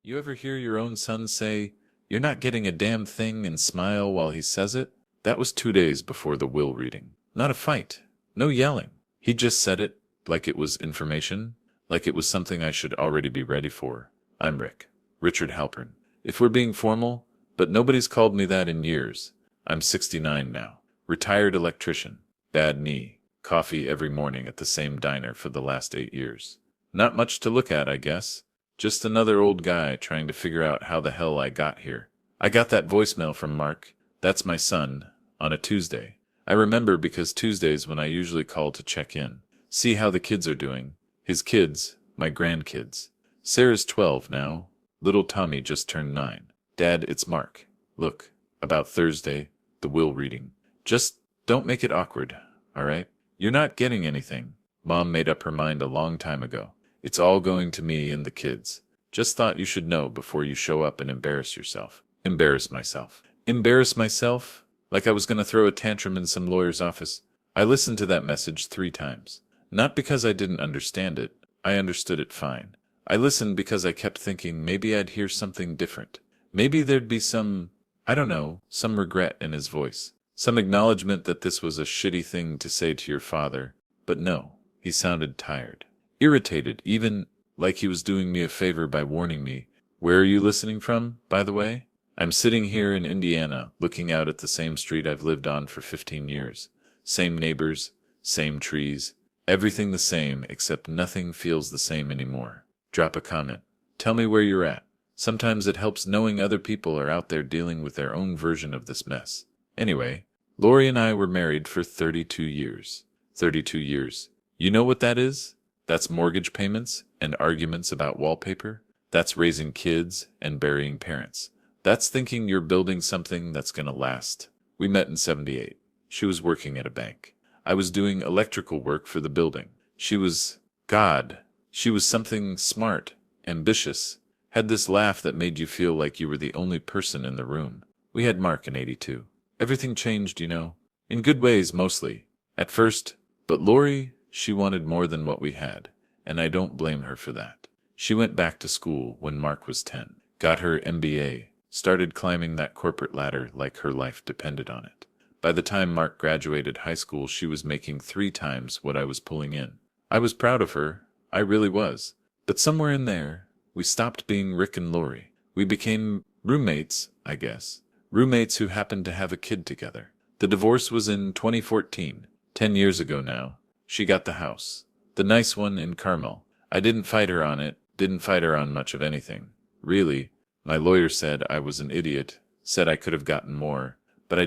You ever hear your own son say, "You're not getting a damn thing," and smile while he says it? That was 2 days before the will reading. Not a fight. No yelling. He just said it like it was information, like it was something I should already be ready for. I'm Rick. Richard Halpern. If we're being formal, but nobody's called me that in years. I'm 69 now. Retired electrician. Bad knee. Coffee every morning at the same diner for the last 8 years. Not much to look at, I guess. Just another old guy trying to figure out how the hell I got here. I got that voicemail from Mark. That's my son. On a Tuesday. I remember because Tuesdays when I usually call to check in. See how the kids are doing. His kids. My grandkids. Sarah's 12 now. Little Tommy just turned 9. Dad, it's Mark. Look, about Thursday, the will reading. Just don't make it awkward, all right? You're not getting anything. Mom made up her mind a long time ago. It's all going to me and the kids. Just thought you should know before you show up and embarrass yourself. Embarrass myself. Embarrass myself? Like I was going to throw a tantrum in some lawyer's office. I listened to that message 3 times. Not because I didn't understand it. I understood it fine. I listened because I kept thinking maybe I'd hear something different. Maybe there'd be some, I don't know, some regret in his voice. Some acknowledgement that this was a shitty thing to say to your father. But no, he sounded tired. Irritated, even like he was doing me a favor by warning me. Where are you listening from, by the way? I'm sitting here in Indiana, looking out at the same street I've lived on for 15 years. Same neighbors, same trees, everything the same, except nothing feels the same anymore. Drop a comment. Tell me where you're at. Sometimes it helps knowing other people are out there dealing with their own version of this mess. Anyway, Lori and I were married for 32 years. 32 years. You know what that is? That's mortgage payments and arguments about wallpaper. That's raising kids and burying parents. That's thinking you're building something that's gonna last. We met in '78. She was working at a bank. I was doing electrical work for the building. She was, God, she was something smart, ambitious, had this laugh that made you feel like you were the only person in the room. We had Mark in '82. Everything changed, you know. In good ways, mostly. At first. But Lori, she wanted more than what we had, and I don't blame her for that. She went back to school when Mark was 10, got her MBA, started climbing that corporate ladder like her life depended on it. By the time Mark graduated high school, she was making 3 times what I was pulling in. I was proud of her. I really was. But somewhere in there, we stopped being Rick and Lori. We became roommates, I guess. Roommates who happened to have a kid together. The divorce was in 2014, 10 years ago now. She got the house. The nice one in Carmel. I didn't fight her on it, didn't fight her on much of anything. Really. My lawyer said I was an idiot, said I could have gotten more, but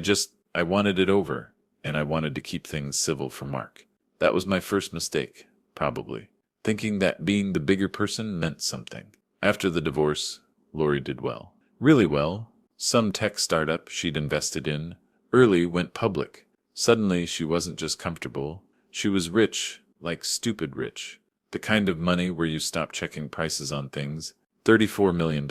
I wanted it over, and I wanted to keep things civil for Mark. That was my first mistake, probably. Thinking that being the bigger person meant something. After the divorce, Lori did well. Really well. Some tech startup she'd invested in. Early went public. Suddenly she wasn't just comfortable. She was rich, like stupid rich. The kind of money where you stop checking prices on things. $34 million.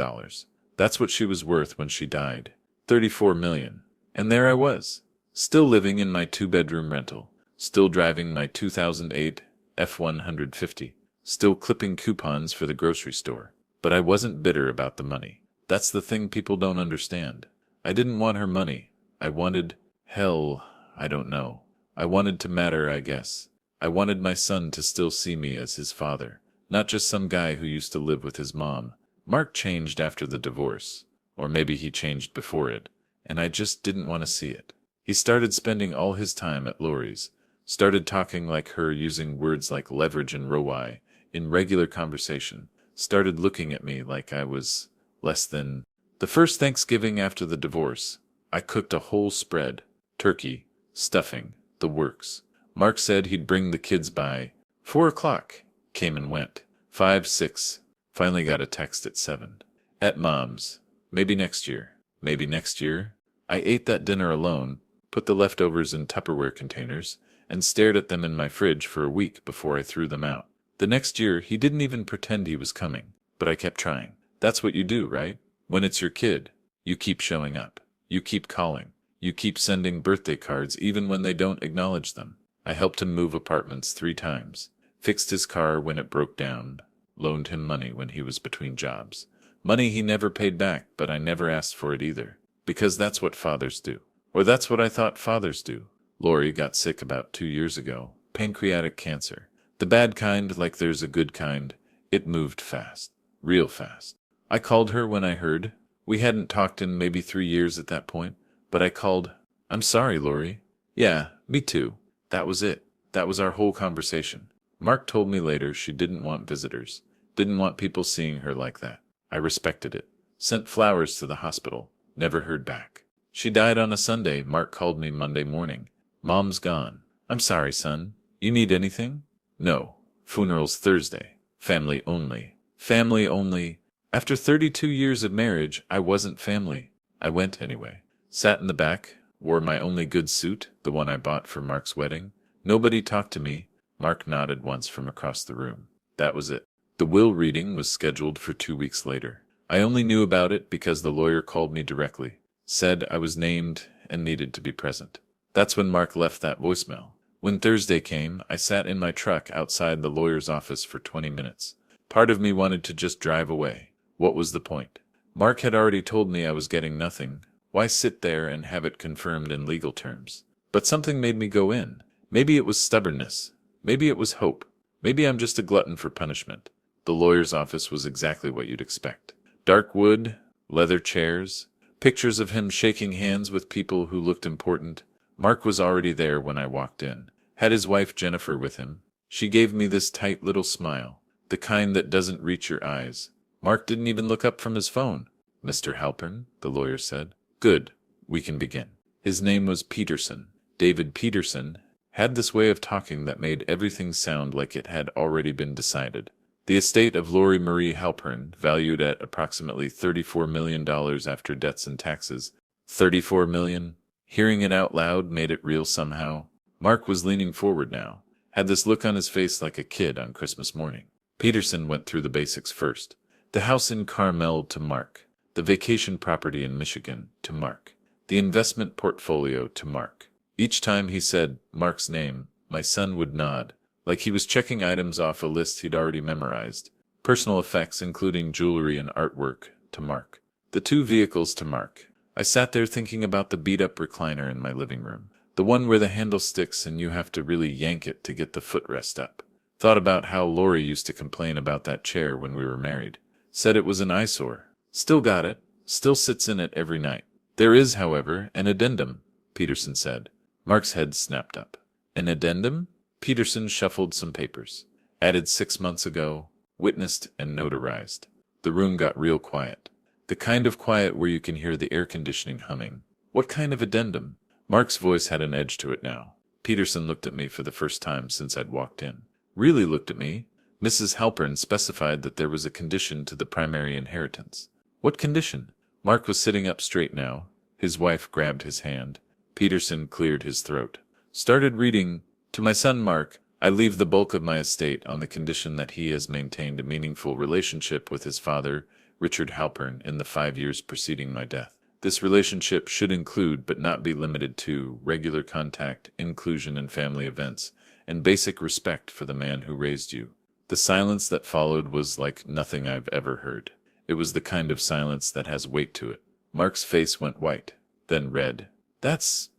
That's what she was worth when she died. 34 million. And there I was. Still living in my 2-bedroom rental. Still driving my 2008 F-150. Still clipping coupons for the grocery store. But I wasn't bitter about the money. That's the thing people don't understand. I didn't want her money. I wanted, hell, I don't know. I wanted to matter, I guess. I wanted my son to still see me as his father. Not just some guy who used to live with his mom. Mark changed after the divorce. Or maybe he changed before it. And I just didn't want to see it. He started spending all his time at Lori's. Started talking like her, using words like leverage and ROI in regular conversation. Started looking at me like I was less than. The first Thanksgiving after the divorce, I cooked a whole spread. Turkey, stuffing, the works. Mark said he'd bring the kids by. 4 o'clock. Came and went. 5, 6. Finally got a text at 7. At Mom's. Maybe next year. Maybe next year. I ate that dinner alone, put the leftovers in Tupperware containers, and stared at them in my fridge for a week before I threw them out. The next year, he didn't even pretend he was coming, but I kept trying. That's what you do, right? When it's your kid, you keep showing up. You keep calling. You keep sending birthday cards even when they don't acknowledge them. I helped him move apartments 3 times. Fixed his car when it broke down. Loaned him money when he was between jobs. Money he never paid back, but I never asked for it either. Because that's what fathers do. Or that's what I thought fathers do. Lori got sick about 2 years ago. Pancreatic cancer. The bad kind, like there's a good kind. It moved fast. Real fast. I called her when I heard. We hadn't talked in maybe 3 years at that point, but I called. I'm sorry, Lori. Yeah, me too. That was it. That was our whole conversation. Mark told me later she didn't want visitors. Didn't want people seeing her like that. I respected it. Sent flowers to the hospital. Never heard back. She died on a Sunday. Mark called me Monday morning. Mom's gone. I'm sorry, son. You need anything? No. Funeral's Thursday. Family only. Family only. After 32 years of marriage, I wasn't family. I went anyway. Sat in the back. Wore my only good suit, the one I bought for Mark's wedding. Nobody talked to me. Mark nodded once from across the room. That was it. The will reading was scheduled for 2 weeks later. I only knew about it because the lawyer called me directly. Said I was named and needed to be present. That's when Mark left that voicemail. When Thursday came, I sat in my truck outside the lawyer's office for 20 minutes. Part of me wanted to just drive away. What was the point? Mark had already told me I was getting nothing. Why sit there and have it confirmed in legal terms? But something made me go in. Maybe it was stubbornness. Maybe it was hope. Maybe I'm just a glutton for punishment. The lawyer's office was exactly what you'd expect. Dark wood, leather chairs, pictures of him shaking hands with people who looked important. Mark was already there when I walked in. Had his wife Jennifer with him. She gave me this tight little smile, the kind that doesn't reach your eyes. Mark didn't even look up from his phone. Mr. Halpern, the lawyer said. Good. We can begin. His name was Peterson. David Peterson had this way of talking that made everything sound like it had already been decided. The estate of Lori Marie Halpern, valued at approximately $34 million after debts and taxes. $34 million? Hearing it out loud made it real somehow. Mark was leaning forward now, had this look on his face like a kid on Christmas morning. Peterson went through the basics first. The house in Carmel to Mark. The vacation property in Michigan to Mark. The investment portfolio to Mark. Each time he said Mark's name, my son would nod, like he was checking items off a list he'd already memorized. Personal effects including jewelry and artwork to Mark. The 2 vehicles to Mark. I sat there thinking about the beat-up recliner in my living room. The one where the handle sticks and you have to really yank it to get the footrest up. Thought about how Lori used to complain about that chair when we were married. Said it was an eyesore. Still got it. Still sits in it every night. There is, however, an addendum, Peterson said. Mark's head snapped up. An addendum? Peterson shuffled some papers. Added 6 months ago. Witnessed and notarized. The room got real quiet. The kind of quiet where you can hear the air conditioning humming. What kind of addendum? Mark's voice had an edge to it now. Peterson looked at me for the first time since I'd walked in. Really looked at me. Mrs. Halpern specified that there was a condition to the primary inheritance. What condition? Mark was sitting up straight now. His wife grabbed his hand. Peterson cleared his throat. Started reading, To my son Mark, I leave the bulk of my estate on the condition that he has maintained a meaningful relationship with his father, Richard Halpern, in the 5 years preceding my death. This relationship should include, but not be limited to, regular contact, inclusion in family events, and basic respect for the man who raised you. The silence that followed was like nothing I've ever heard. It was the kind of silence that has weight to it. Mark's face went white, then red. That's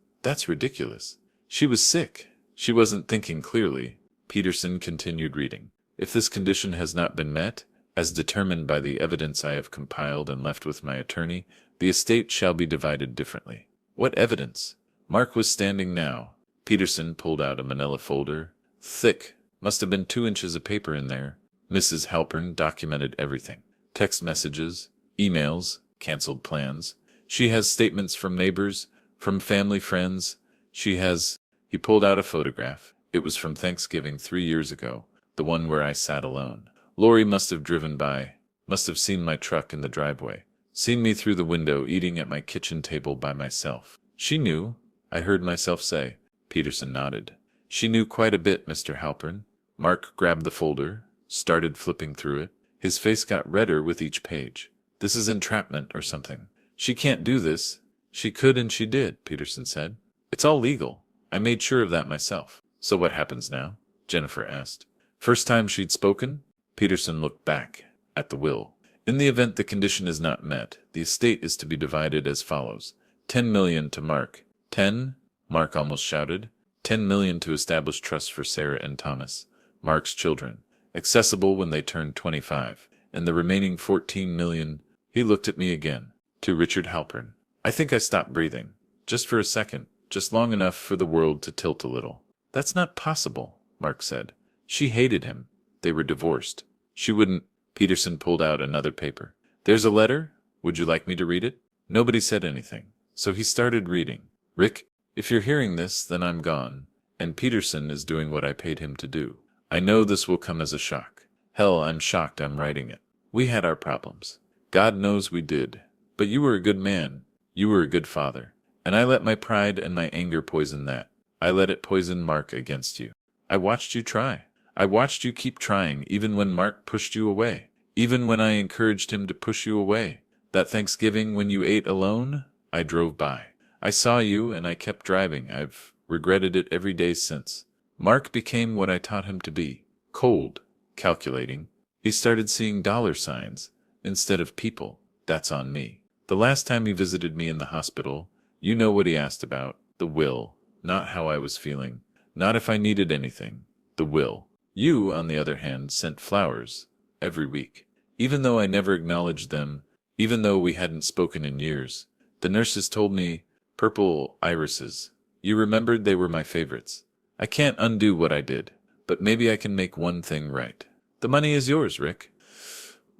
ridiculous. She was sick. She wasn't thinking clearly. Peterson continued reading. If this condition has not been met, as determined by the evidence I have compiled and left with my attorney, the estate shall be divided differently. What evidence? Mark was standing now. Peterson pulled out a manila folder. Thick. Must have been 2 inches of paper in there. Mrs. Halpern documented everything. Text messages, emails, canceled plans. She has statements from neighbors, from family friends. She has... He pulled out a photograph. It was from Thanksgiving 3 years ago, the one where I sat alone. Lori must have driven by, must have seen my truck in the driveway, seen me through the window eating at my kitchen table by myself. She knew, I heard myself say. Peterson nodded. She knew quite a bit, Mr. Halpern. Mark grabbed the folder, started flipping through it. His face got redder with each page. This is entrapment or something. She can't do this. She could and she did, Peterson said. It's all legal. I made sure of that myself. So what happens now? Jennifer asked. First time she'd spoken? Peterson looked back at the will. In the event the condition is not met, the estate is to be divided as follows. 10 million to Mark. 10? Mark almost shouted. 10 million to establish trusts for Sarah and Thomas, Mark's children, accessible when they turn 25, and the remaining 14 million, he looked at me again, to Richard Halpern. I think I stopped breathing, just for a second, just long enough for the world to tilt a little. That's not possible, Mark said. She hated him. They were divorced. She wouldn't. Peterson pulled out another paper. There's a letter. Would you like me to read it? Nobody said anything, so he started reading. Rick, if you're hearing this, then I'm gone, and Peterson is doing what I paid him to do. I know this will come as a shock. Hell, I'm shocked I'm writing it. We had our problems. God knows we did. But you were a good man. You were a good father. And I let my pride and my anger poison that. I let it poison Mark against you. I watched you try. I watched you keep trying, even when Mark pushed you away. Even when I encouraged him to push you away. That Thanksgiving when you ate alone, I drove by. I saw you, and I kept driving. I've regretted it every day since. Mark became what I taught him to be. Cold. Calculating. He started seeing dollar signs instead of people. That's on me. The last time he visited me in the hospital, you know what he asked about. The will. Not how I was feeling. Not if I needed anything. The will. You, on the other hand, sent flowers every week. Even though I never acknowledged them, even though we hadn't spoken in years, the nurses told me, purple irises. You remembered they were my favorites. I can't undo what I did, but maybe I can make one thing right. The money is yours, Rick.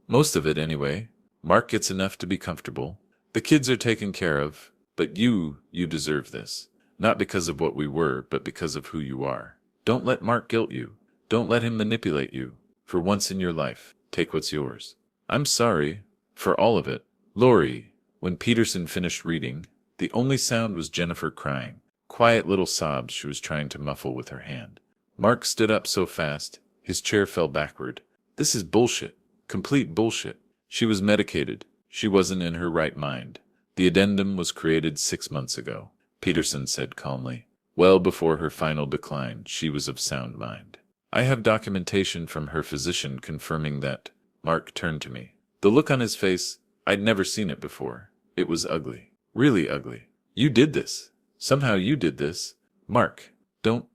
Most of it, anyway. Mark gets enough to be comfortable. The kids are taken care of, but you deserve this. Not because of what we were, but because of who you are. Don't let Mark guilt you. Don't let him manipulate you. For once in your life, take what's yours. I'm sorry for all of it. Lori, when Peterson finished reading, the only sound was Jennifer crying. Quiet little sobs she was trying to muffle with her hand. Mark stood up so fast, his chair fell backward. This is bullshit. Complete bullshit. She was medicated. She wasn't in her right mind. The addendum was created 6 months ago, Peterson said calmly. Well before her final decline, she was of sound mind. I have documentation from her physician confirming that. Mark turned to me. The look on his face, I'd never seen it before. It was ugly. Really ugly. You did this. Somehow you did this. Mark, don't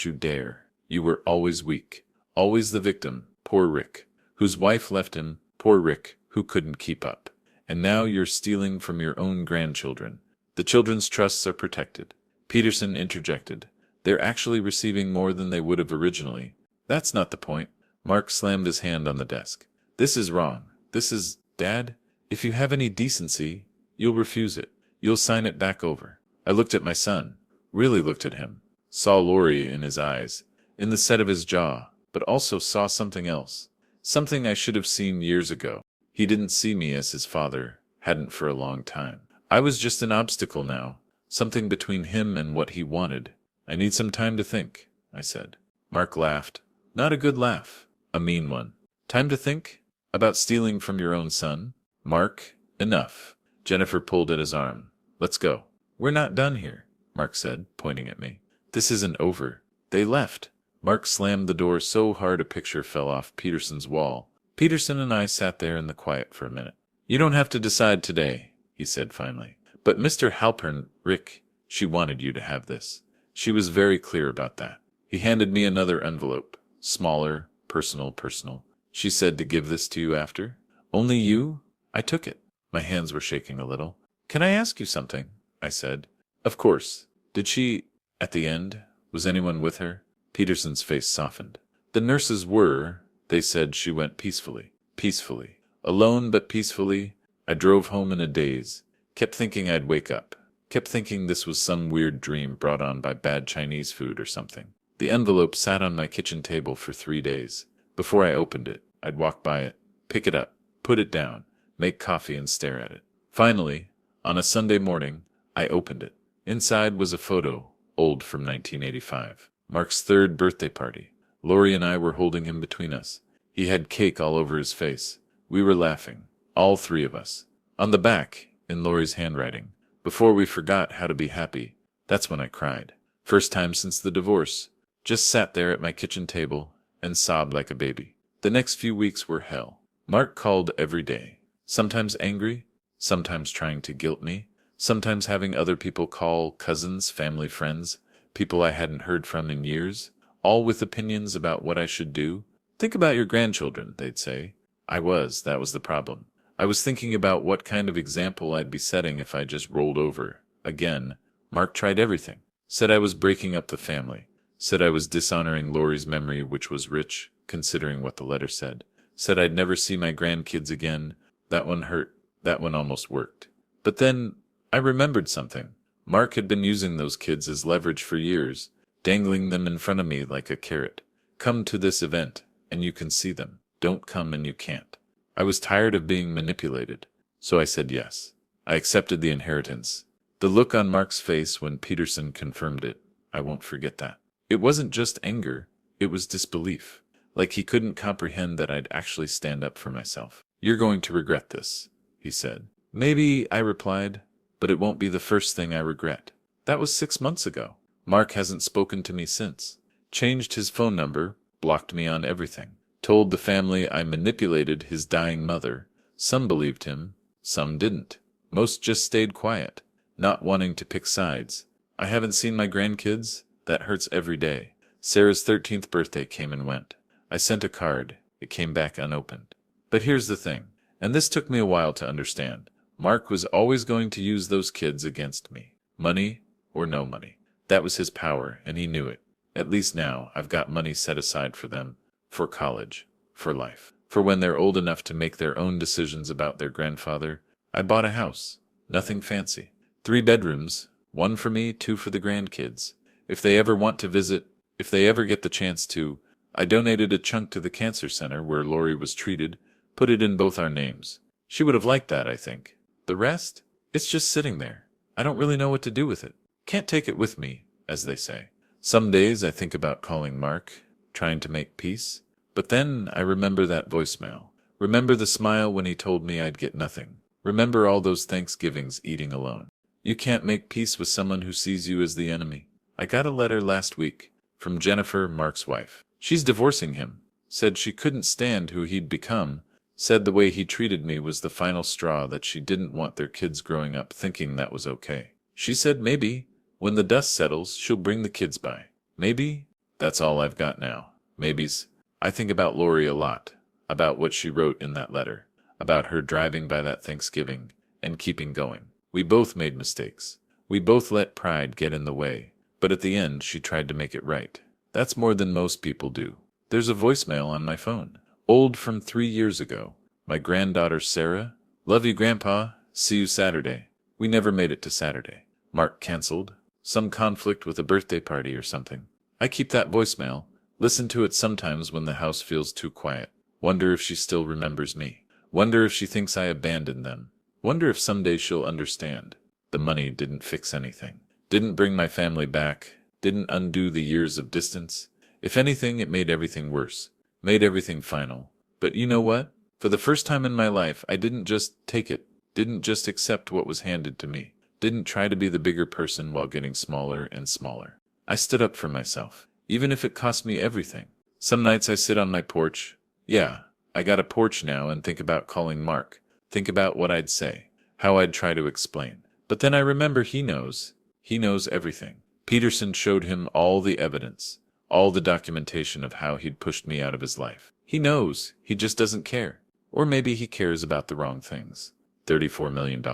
you dare. You were always weak. Always the victim. Poor Rick, whose wife left him. Poor Rick, who couldn't keep up. And now you're stealing from your own grandchildren. The children's trusts are protected. Peterson interjected. They're actually receiving more than they would have originally. That's not the point. Mark slammed his hand on the desk. This is wrong. This is, Dad, if you have any decency, you'll refuse it. You'll sign it back over. I looked at my son. Really looked at him. Saw Lori in his eyes, in the set of his jaw, but also saw something else. Something I should have seen years ago. He didn't see me as his father, hadn't for a long time. I was just an obstacle now, something between him and what he wanted. I need some time to think, I said. Mark laughed. Not a good laugh. A mean one. Time to think? About stealing from your own son? Mark, enough. Jennifer pulled at his arm. Let's go. We're not done here, Mark said, pointing at me. This isn't over. They left. Mark slammed the door so hard a picture fell off Peterson's wall. Peterson and I sat there in the quiet for a minute. You don't have to decide today, he said finally. But Mr. Halpern, Rick, she wanted you to have this. She was very clear about that. He handed me another envelope. Smaller, personal. She said to give this to you after. Only you? I took it. My hands were shaking a little. Can I ask you something? I said. Of course. Did she, at the end, was anyone with her? Peterson's face softened. The nurses were. They said she went peacefully. Peacefully. Alone but peacefully. I drove home in a daze. Kept thinking I'd wake up. Kept thinking this was some weird dream brought on by bad Chinese food or something. The envelope sat on my kitchen table for 3 days. Before I opened it, I'd walk by it, pick it up, put it down, make coffee and stare at it. Finally, on a Sunday morning, I opened it. Inside was a photo, old from 1985. Mark's 3rd birthday party. Lori and I were holding him between us. He had cake all over his face. We were laughing, all 3 of us. On the back, in Lori's handwriting, before we forgot how to be happy. That's when I cried. First time since the divorce. Just sat there at my kitchen table and sobbed like a baby. The next few weeks were hell. Mark called every day. Sometimes angry, sometimes trying to guilt me, sometimes having other people call cousins, family, friends, people I hadn't heard from in years, all with opinions about what I should do. Think about your grandchildren, they'd say. That was the problem. I was thinking about what kind of example I'd be setting if I just rolled over. Again, Mark tried everything. Said I was breaking up the family. Said I was dishonoring Laurie's memory, which was rich, considering what the letter said. Said I'd never see my grandkids again. That one hurt. That one almost worked. But then I remembered something. Mark had been using those kids as leverage for years, dangling them in front of me like a carrot. Come to this event, and you can see them. Don't come and you can't. I was tired of being manipulated, so I said yes. I accepted the inheritance. The look on Mark's face when Peterson confirmed it, I won't forget that. It wasn't just anger, it was disbelief. Like he couldn't comprehend that I'd actually stand up for myself. You're going to regret this, he said. Maybe, I replied, but it won't be the first thing I regret. That was 6 months ago. Mark hasn't spoken to me since. Changed his phone number, blocked me on everything. Told the family I manipulated his dying mother. Some believed him, some didn't. Most just stayed quiet, not wanting to pick sides. I haven't seen my grandkids. That hurts every day. Sarah's 13th birthday came and went. I sent a card. It came back unopened. But here's the thing, and this took me a while to understand. Mark was always going to use those kids against me. Money or no money. That was his power, and he knew it. At least now, I've got money set aside for them. For college. For life. For when they're old enough to make their own decisions about their grandfather. I bought a house. Nothing fancy. 3 bedrooms. 1 for me, 2 for the grandkids. If they ever want to visit, if they ever get the chance to. I donated a chunk to the cancer center where Laurie was treated. Put it in both our names. She would have liked that, I think. The rest? It's just sitting there. I don't really know what to do with it. Can't take it with me, as they say. Some days I think about calling Mark, trying to make peace. But then I remember that voicemail. Remember the smile when he told me I'd get nothing. Remember all those Thanksgivings eating alone. You can't make peace with someone who sees you as the enemy. I got a letter last week from Jennifer, Mark's wife. She's divorcing him. Said she couldn't stand who he'd become. Said the way he treated me was the final straw, that she didn't want their kids growing up thinking that was okay. She said maybe, when the dust settles, she'll bring the kids by. Maybe. That's all I've got now. Maybes. I think about Laurie a lot. About what she wrote in that letter. About her driving by that Thanksgiving and keeping going. We both made mistakes. We both let pride get in the way. But at the end, she tried to make it right. That's more than most people do. There's a voicemail on my phone. Old from 3 years ago. My granddaughter Sarah. Love you, Grandpa. See you Saturday. We never made it to Saturday. Mark canceled. Some conflict with a birthday party or something. I keep that voicemail. Listen to it sometimes when the house feels too quiet. Wonder if she still remembers me. Wonder if she thinks I abandoned them. Wonder if someday she'll understand. The money didn't fix anything. Didn't bring my family back. Didn't undo the years of distance. If anything, it made everything worse. Made everything final. But you know what? For the first time in my life, I didn't just take it. Didn't just accept what was handed to me. Didn't try to be the bigger person while getting smaller and smaller. I stood up for myself, even if it cost me everything. Some nights I sit on my porch. Yeah, I got a porch now, and think about calling Mark. Think about what I'd say. How I'd try to explain. But then I remember he knows. He knows everything. Peterson showed him all the evidence. All the documentation of how he'd pushed me out of his life. He knows. He just doesn't care. Or maybe he cares about the wrong things. $34 million.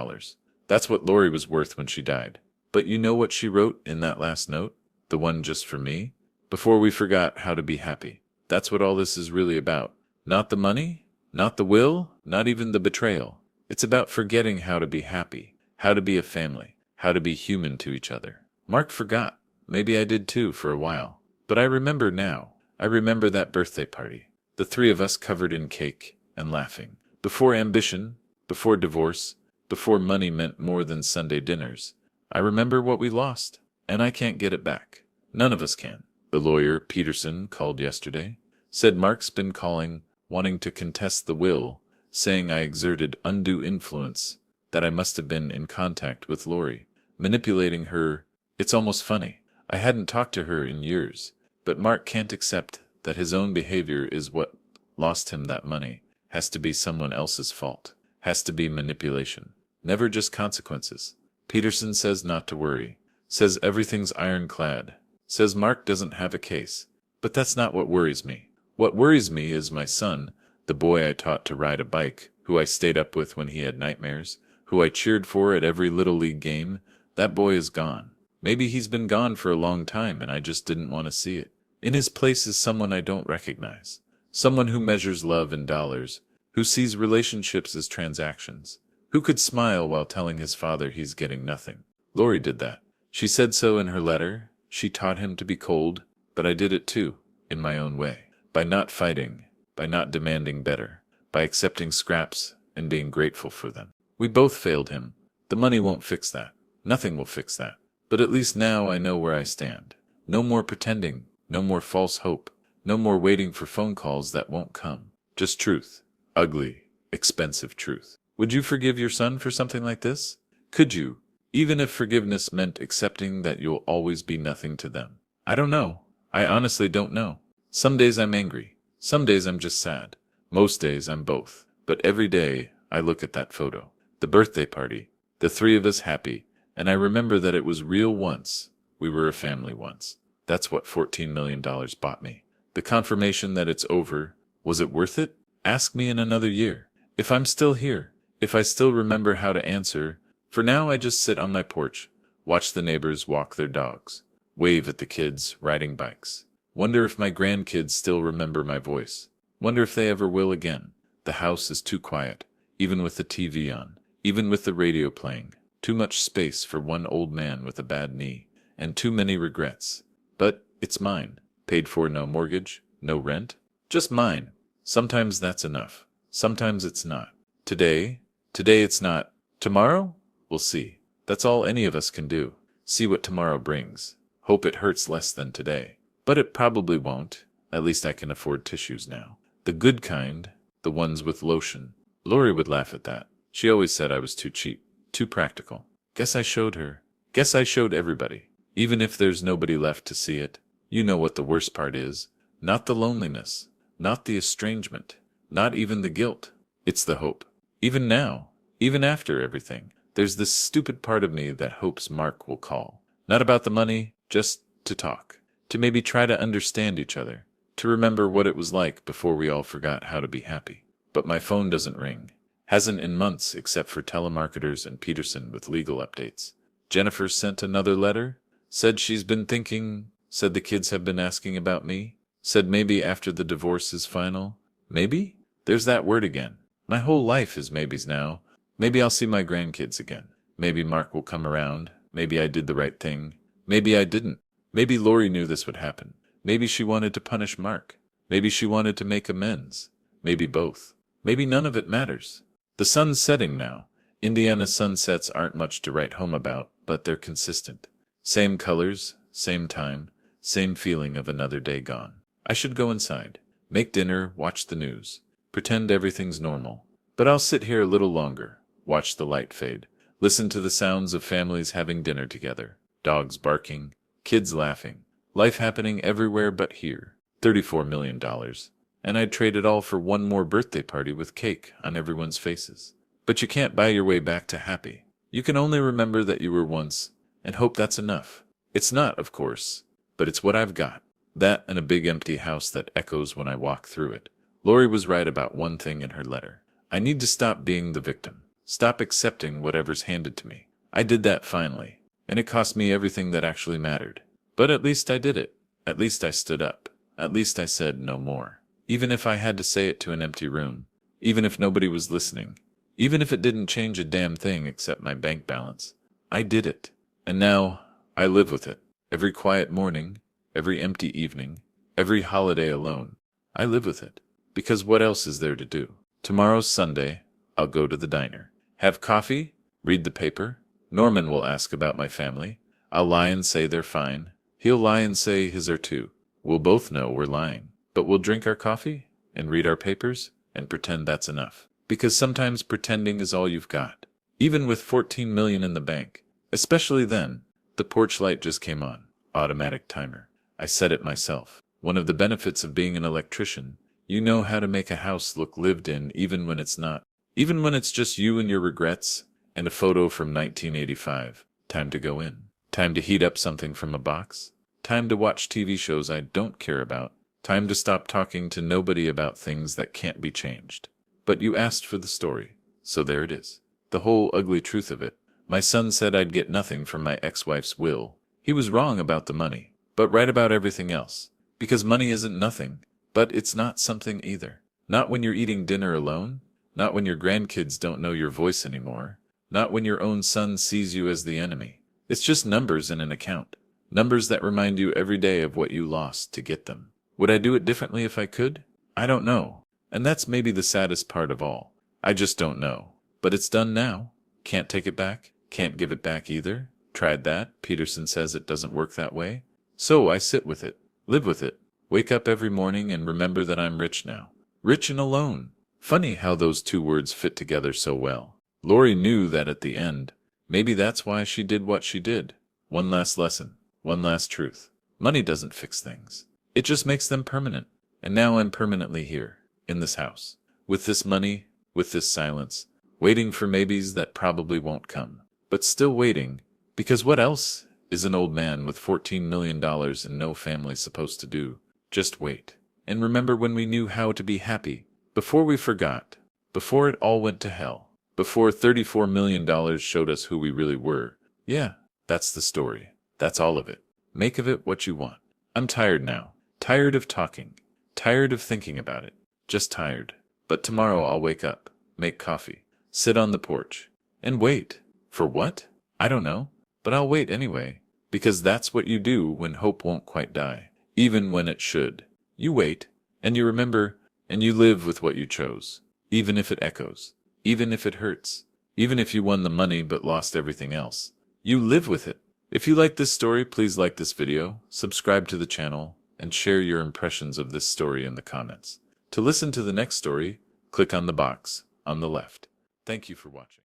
That's what Laurie was worth when she died. But you know what she wrote in that last note? The one just for me? Before we forgot how to be happy. That's what all this is really about. Not the money, not the will, not even the betrayal. It's about forgetting how to be happy, how to be a family, how to be human to each other. Mark forgot. Maybe I did too for a while. But I remember now. I remember that birthday party. The 3 of us covered in cake and laughing. Before ambition, before divorce, before money meant more than Sunday dinners. I remember what we lost, and I can't get it back. None of us can. The lawyer, Peterson, called yesterday. Said Mark's been calling, wanting to contest the will, saying I exerted undue influence, that I must have been in contact with Laurie, manipulating her. It's almost funny. I hadn't talked to her in years, but Mark can't accept that his own behavior is what lost him that money. Has to be someone else's fault. Has to be manipulation. Never just consequences. Peterson says not to worry. Says everything's ironclad. Says Mark doesn't have a case. But that's not what worries me. What worries me is my son, the boy I taught to ride a bike, who I stayed up with when he had nightmares, who I cheered for at every Little League game. That boy is gone. Maybe he's been gone for a long time and I just didn't want to see it. In his place is someone I don't recognize. Someone who measures love in dollars, who sees relationships as transactions, who could smile while telling his father he's getting nothing. Lori did that. She said so in her letter. She taught him to be cold, but I did it too, in my own way. By not fighting, by not demanding better, by accepting scraps and being grateful for them. We both failed him. The money won't fix that. Nothing will fix that. But at least now I know where I stand. No more pretending, no more false hope, no more waiting for phone calls that won't come. Just truth. Ugly, expensive truth. Would you forgive your son for something like this? Could you, even if forgiveness meant accepting that you'll always be nothing to them? I don't know. I honestly don't know. Some days I'm angry. Some days I'm just sad. Most days I'm both. But every day I look at that photo. The birthday party. The three of us happy. And I remember that it was real once. We were a family once. That's what $14 million bought me. The confirmation that it's over. Was it worth it? Ask me in another year. If I'm still here. If I still remember how to answer. For now I just sit on my porch. Watch the neighbors walk their dogs. Wave at the kids riding bikes. Wonder if my grandkids still remember my voice. Wonder if they ever will again. The house is too quiet. Even with the TV on. Even with the radio playing. Too much space for one old man with a bad knee. And too many regrets. But it's mine. Paid for, no mortgage, no rent. Just mine. Sometimes that's enough. Sometimes it's not. Today it's not. Tomorrow? We'll see. That's all any of us can do. See what tomorrow brings. Hope it hurts less than today. But it probably won't. At least I can afford tissues now. The good kind. The ones with lotion. Lori would laugh at that. She always said I was too cheap. Too practical. Guess I showed her. Guess I showed everybody. Even if there's nobody left to see it. You know what the worst part is. Not the loneliness. Not the estrangement. Not even the guilt. It's the hope. Even now. Even after everything. There's this stupid part of me that hopes Mark will call. Not about the money, just to talk. To maybe try to understand each other. To remember what it was like before we all forgot how to be happy. But my phone doesn't ring. Hasn't in months except for telemarketers and Peterson with legal updates. Jennifer sent another letter. Said she's been thinking. Said the kids have been asking about me. Said maybe after the divorce is final. Maybe? There's that word again. My whole life is maybes now. Maybe I'll see my grandkids again. Maybe Mark will come around. Maybe I did the right thing. Maybe I didn't. Maybe Lori knew this would happen. Maybe she wanted to punish Mark. Maybe she wanted to make amends. Maybe both. Maybe none of it matters. The sun's setting now. Indiana sunsets aren't much to write home about, but they're consistent. Same colors, same time, same feeling of another day gone. I should go inside. Make dinner, watch the news. Pretend everything's normal. But I'll sit here a little longer. Watch the light fade. Listen to the sounds of families having dinner together. Dogs barking. Kids laughing. Life happening everywhere but here. $34 million. And I'd trade it all for one more birthday party with cake on everyone's faces. But you can't buy your way back to happy. You can only remember that you were once, and hope that's enough. It's not, of course, but it's what I've got. That and a big empty house that echoes when I walk through it. Lori was right about one thing in her letter. I need to stop being the victim. Stop accepting whatever's handed to me. I did that finally, and it cost me everything that actually mattered. But at least I did it. At least I stood up. At least I said no more. Even if I had to say it to an empty room. Even if nobody was listening. Even if it didn't change a damn thing except my bank balance. I did it. And now, I live with it. Every quiet morning, every empty evening, every holiday alone. I live with it. Because what else is there to do? Tomorrow's Sunday. I'll go to the diner. Have coffee? Read the paper? Norman will ask about my family. I'll lie and say they're fine. He'll lie and say his are too. We'll both know we're lying. But we'll drink our coffee and read our papers and pretend that's enough. Because sometimes pretending is all you've got. Even with $14 million in the bank. Especially then. The porch light just came on. Automatic timer. I set it myself. One of the benefits of being an electrician, you know how to make a house look lived in even when it's not. Even when it's just you and your regrets and a photo from 1985. Time to go in. Time to heat up something from a box. Time to watch TV shows I don't care about. Time to stop talking to nobody about things that can't be changed. But you asked for the story, so there it is. The whole ugly truth of it. My son said I'd get nothing from my ex-wife's will. He was wrong about the money, but right about everything else. Because money isn't nothing, but it's not something either. Not when you're eating dinner alone. Not when your grandkids don't know your voice anymore. Not when your own son sees you as the enemy. It's just numbers in an account. Numbers that remind you every day of what you lost to get them. Would I do it differently if I could? I don't know. And that's maybe the saddest part of all. I just don't know. But it's done now. Can't take it back. Can't give it back either. Tried that. Peterson says it doesn't work that way. So I sit with it. Live with it. Wake up every morning and remember that I'm rich now. Rich and alone. Funny how those two words fit together so well. Lori knew that at the end. Maybe that's why she did what she did. One last lesson. One last truth. Money doesn't fix things. It just makes them permanent. And now I'm permanently here, in this house. With this money, with this silence. Waiting for maybes that probably won't come. But still waiting. Because what else is an old man with $14 million and no family supposed to do? Just wait. And remember when we knew how to be happy. Before we forgot. Before it all went to hell. Before $34 million showed us who we really were. Yeah, that's the story. That's all of it. Make of it what you want. I'm tired now. Tired of talking. Tired of thinking about it. Just tired. But tomorrow I'll wake up. Make coffee. Sit on the porch. And wait. For what? I don't know. But I'll wait anyway. Because that's what you do when hope won't quite die. Even when it should. You wait. And you remember. And you live with what you chose. Even if it echoes. Even if it hurts. Even if you won the money but lost everything else. You live with it. If you like this story, please like this video, subscribe to the channel, and share your impressions of this story in the comments. To listen to the next story, click on the box on the left. Thank you for watching.